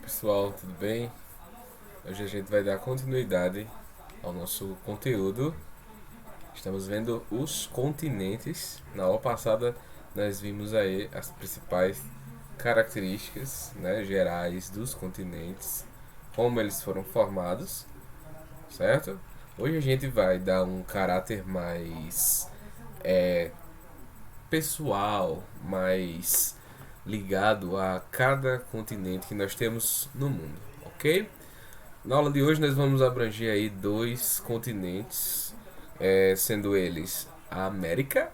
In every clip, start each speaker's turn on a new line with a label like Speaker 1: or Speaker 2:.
Speaker 1: Pessoal, tudo bem? Hoje a gente vai dar continuidade ao nosso conteúdo. Estamos vendo os continentes. Na aula passada nós vimos aí as principais características, né, gerais dos continentes, como eles foram formados, certo? Hoje a gente vai dar um caráter mais pessoal, mais ligado a cada continente que nós temos no mundo, ok? Na aula de hoje nós vamos abranger aí dois continentes, sendo eles a América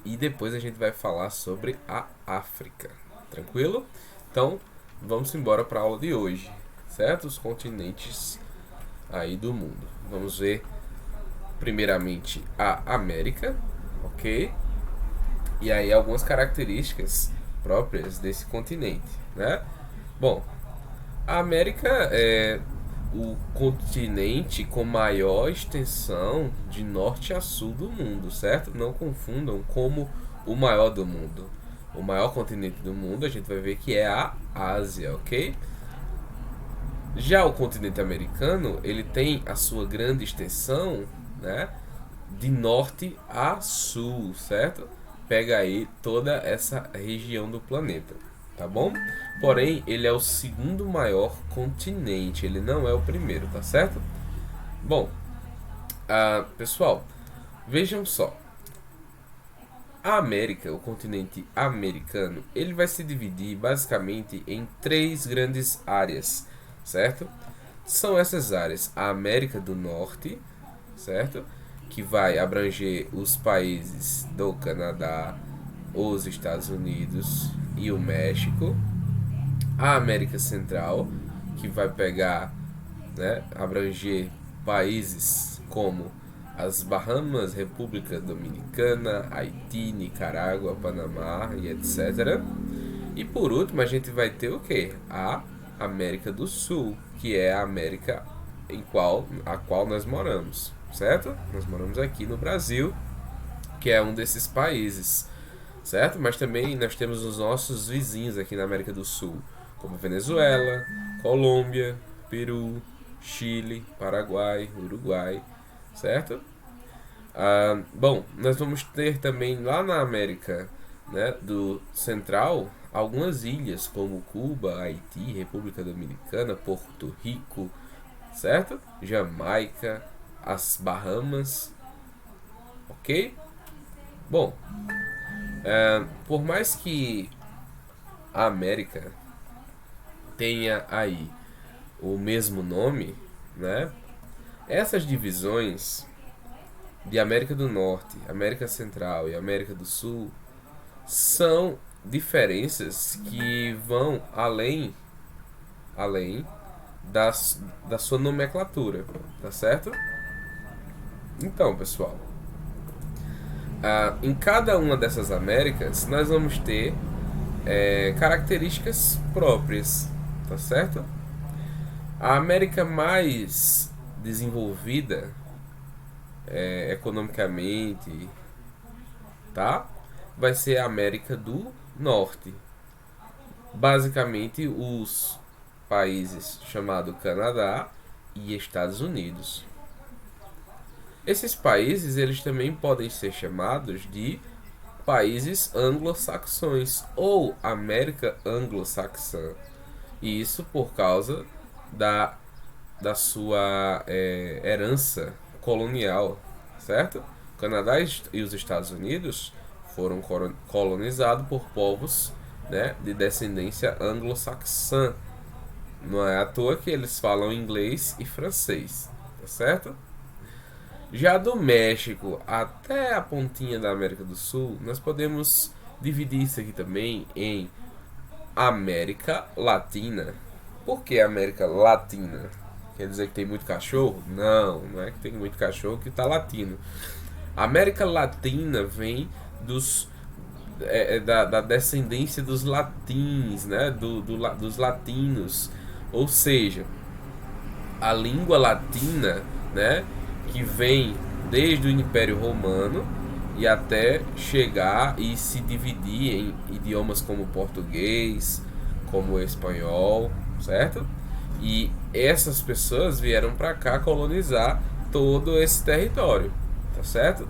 Speaker 1: e depois a gente vai falar sobre a África, tranquilo? Então vamos embora para a aula de hoje, certo? Os continentes aí do mundo. Vamos ver primeiramente a América, ok? E aí algumas características próprias desse continente, né? Bom, a América é o continente com maior extensão de norte a sul do mundo, certo? Não confundam como o maior do mundo. O maior continente do mundo a gente vai ver que é a Ásia, ok? Já o continente americano, ele tem a sua grande extensão, né, de norte a sul, certo? Pega aí toda essa região do planeta, tá bom? Porém, ele é o segundo maior continente, ele não é o primeiro, tá certo? Bom, pessoal, vejam só. A América, o continente americano, ele vai se dividir basicamente em três grandes áreas, certo? São essas áreas: a América do Norte, certo? Que vai abranger os países do Canadá, os Estados Unidos e o México. A América Central, que vai pegar, né, abranger países como as Bahamas, República Dominicana, Haiti, Nicarágua, Panamá e etc. E por último a gente vai ter o que? A América do Sul, que é a América a qual nós moramos, certo? Nós moramos aqui no Brasil, que é um desses países, certo? Mas também nós temos os nossos vizinhos aqui na América do Sul, como Venezuela, Colômbia, Peru, Chile, Paraguai, Uruguai, certo? Bom, nós vamos ter também lá na América, né, do Central algumas ilhas como Cuba, Haiti, República Dominicana, Porto Rico, certo? Jamaica, as Bahamas, ok? Bom, por mais que a América tenha aí o mesmo nome, né? Essas divisões de América do Norte, América Central e América do Sul são diferenças que vão além da sua nomenclatura, tá certo? Então, pessoal, em cada uma dessas Américas nós vamos ter características próprias, tá certo? A América mais desenvolvida economicamente, tá? Vai ser a América do Norte. Basicamente os países chamados Canadá e Estados Unidos. Esses países eles também podem ser chamados de países anglo-saxões ou América anglo-saxã. E isso por causa da sua herança colonial, certo? O Canadá e os Estados Unidos foram colonizados por povos, né, de descendência anglo-saxã. Não é à toa que eles falam inglês e francês, tá certo? Já do México até a pontinha da América do Sul, nós podemos dividir isso aqui também em América Latina. Por que América Latina? Quer dizer que tem muito cachorro? Não, não é que tem muito cachorro que está latino. A América Latina vem da descendência dos latins, né? Dos latinos. Ou seja, a língua latina, né, que vem desde o Império Romano e até chegar e se dividir em idiomas como português, como o espanhol, certo? E essas pessoas vieram para cá colonizar todo esse território, tá certo?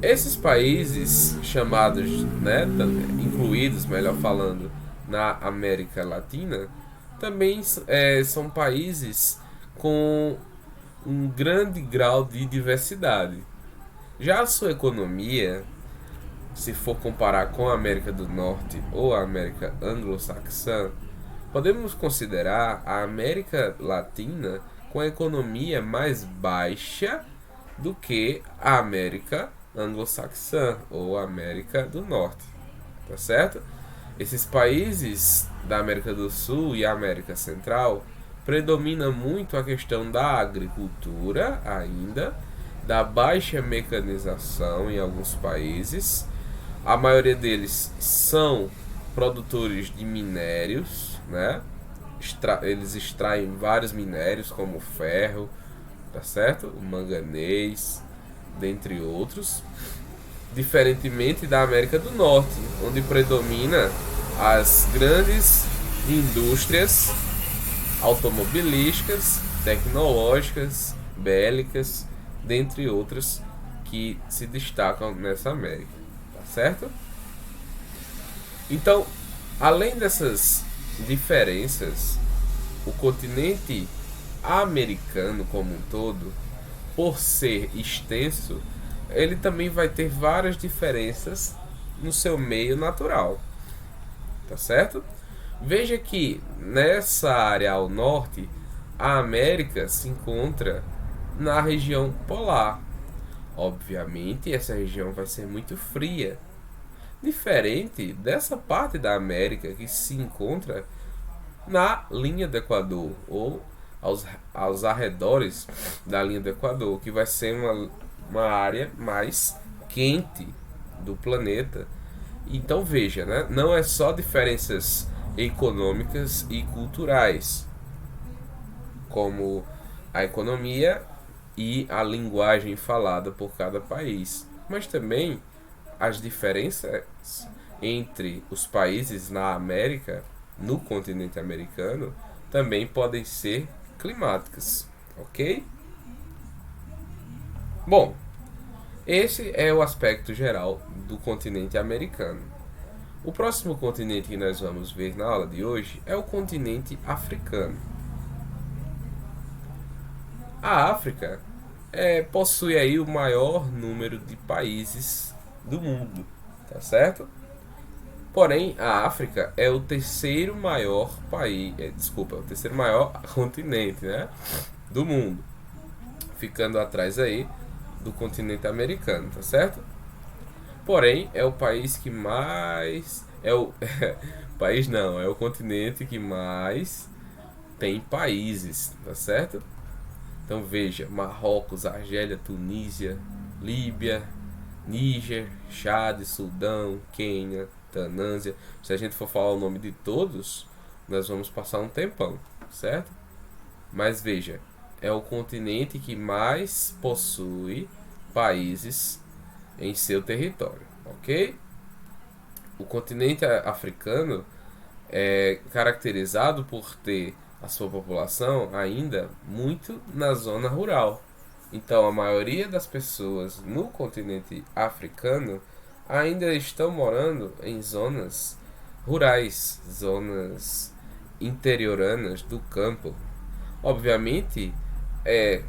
Speaker 1: Esses países chamados, né, incluídos, melhor falando, na América Latina, também são países com um grande grau de diversidade. Já a sua economia, se for comparar com a América do Norte ou a América anglo-saxã, podemos considerar a América Latina com a economia mais baixa do que a América anglo-saxã ou a América do Norte, tá certo? Esses países da América do Sul e América Central predomina muito a questão da agricultura ainda, da baixa mecanização em alguns países. A maioria deles são produtores de minérios, né? Eles extraem vários minérios como o ferro, tá certo? O manganês, dentre outros. Diferentemente da América do Norte, onde predomina as grandes indústrias automobilísticas, tecnológicas, bélicas, dentre outras que se destacam nessa América, tá certo? Então, além dessas diferenças, o continente americano como um todo, por ser extenso, ele também vai ter várias diferenças no seu meio natural, tá certo? Veja que nessa área ao norte, a América se encontra na região polar. Obviamente, essa região vai ser muito fria, diferente dessa parte da América que se encontra na linha do Equador ou aos arredores da linha do Equador, que vai ser uma área mais quente do planeta. Então veja, né? Não é só diferenças econômicas e culturais, como a economia e a linguagem falada por cada país, mas também as diferenças entre os países na América, no continente americano, também podem ser climáticas, ok? Bom, esse é o aspecto geral do continente americano. O próximo continente que nós vamos ver na aula de hoje é o continente africano. A África possui aí o maior número de países do mundo, tá certo? Porém, a África é o terceiro maior país, o terceiro maior continente, né, do mundo, ficando atrás aí do continente americano, tá certo? Porém, é o país que mais país não, é o continente que mais tem países, tá certo? Então veja, Marrocos, Argélia, Tunísia, Líbia, Níger, Chad, Sudão, Quênia, Tanzânia. Se a gente for falar o nome de todos, nós vamos passar um tempão, certo? Mas veja, é o continente que mais possui países em seu território, ok? O continente africano é caracterizado por ter a sua população ainda muito na zona rural. Então, a maioria das pessoas no continente africano ainda estão morando em zonas rurais, zonas interioranas do campo. Obviamente,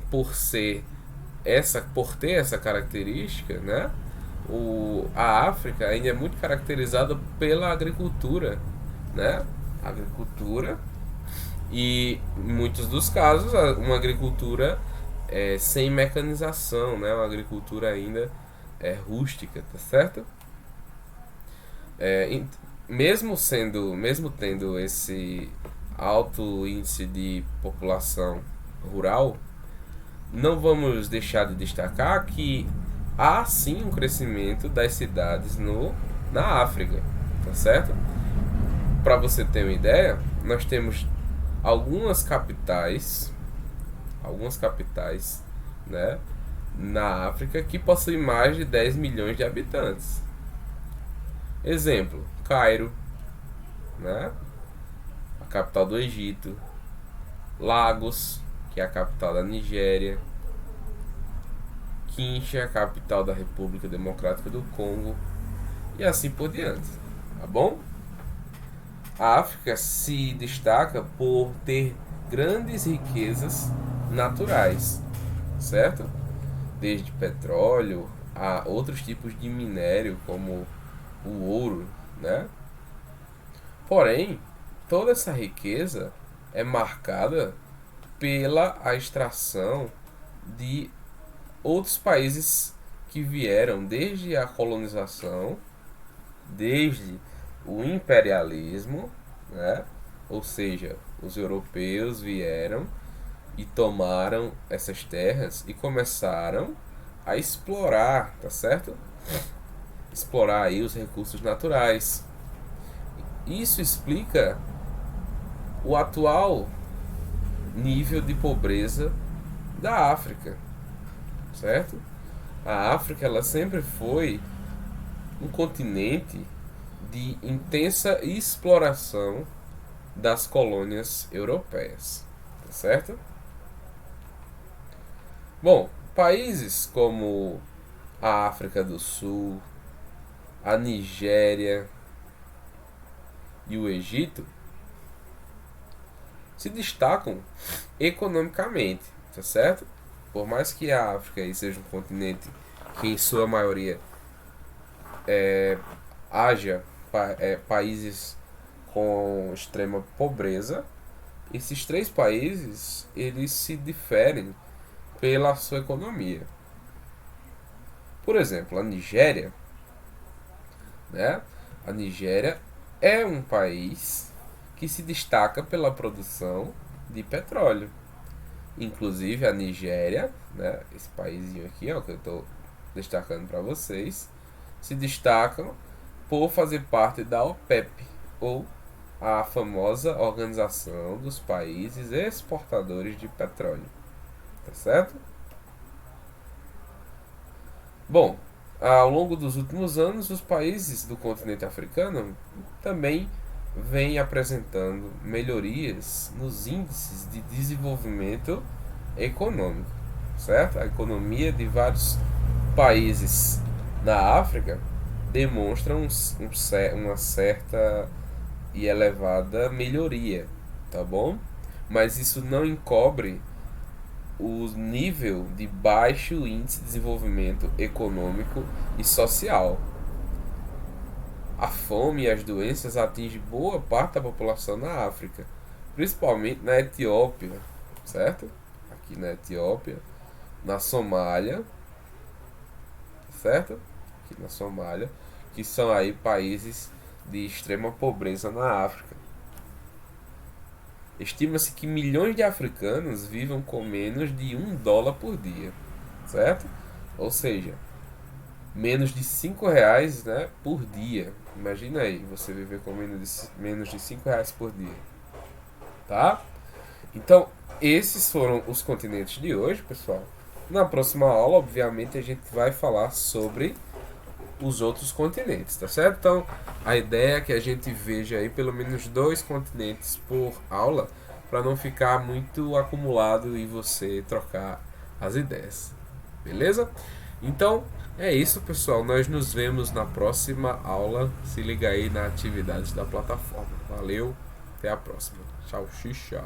Speaker 1: por ter essa característica, né? A África ainda é muito caracterizada pela agricultura, né? Agricultura e, em muitos dos casos, uma agricultura sem mecanização, né? Uma agricultura ainda rústica, tá certo? Mesmo tendo esse alto índice de população rural, não vamos deixar de destacar que há sim um crescimento das cidades na África, tá certo? Para você ter uma ideia, nós temos algumas capitais, né, na África que possuem mais de 10 milhões de habitantes. Exemplo, Cairo, né? capital do Egito, Lagos, que é a capital da Nigéria, Kinshasa, capital da República Democrática do Congo, e assim por diante, tá bom? A África se destaca por ter grandes riquezas naturais, certo? Desde petróleo a outros tipos de minério, como o ouro, né? Porém, toda essa riqueza é marcada pela a extração de outros países que vieram desde a colonização, desde o imperialismo, né? Ou seja, os europeus vieram e tomaram essas terras e começaram a explorar, tá certo? Explorar aí os recursos naturais. Isso explica o atual nível de pobreza da África, certo? A África ela sempre foi um continente de intensa exploração das colônias europeias, tá certo? Bom, países como a África do Sul, a Nigéria e o Egito se destacam economicamente, tá certo? Por mais que a África aí seja um continente que em sua maioria haja países com extrema pobreza, esses três países eles se diferem pela sua economia. Por exemplo, a Nigéria, né? A Nigéria é um país que se destaca pela produção de petróleo. Inclusive a Nigéria, né? Esse paísinho aqui, ó, que eu estou destacando para vocês, se destacam por fazer parte da OPEP, ou a famosa Organização dos Países Exportadores de Petróleo. Tá certo? Bom, ao longo dos últimos anos, os países do continente africano também vêm apresentando melhorias nos índices de desenvolvimento econômico, certo? A economia de vários países na África demonstra uma certa e elevada melhoria, tá bom? Mas isso não encobre o nível de baixo índice de desenvolvimento econômico e social. A fome e as doenças atingem boa parte da população na África, principalmente na Etiópia, certo? Aqui na Etiópia, na Somália, certo? Aqui na Somália, que são aí países de extrema pobreza na África. Estima-se que milhões de africanos vivam com menos de $1 por dia, certo? Ou seja, menos de R$ 5, né, por dia. Imagina aí, você viver com menos de R$ 5 por dia, tá? Então, esses foram os continentes de hoje, pessoal. Na próxima aula, obviamente, a gente vai falar sobre os outros continentes, tá certo? Então, a ideia é que a gente veja aí pelo menos 2 continentes por aula, para não ficar muito acumulado e você trocar as ideias. Beleza? Então, é isso, pessoal. Nós nos vemos na próxima aula. Se liga aí na atividades da plataforma. Valeu, até a próxima. Tchau, xixa.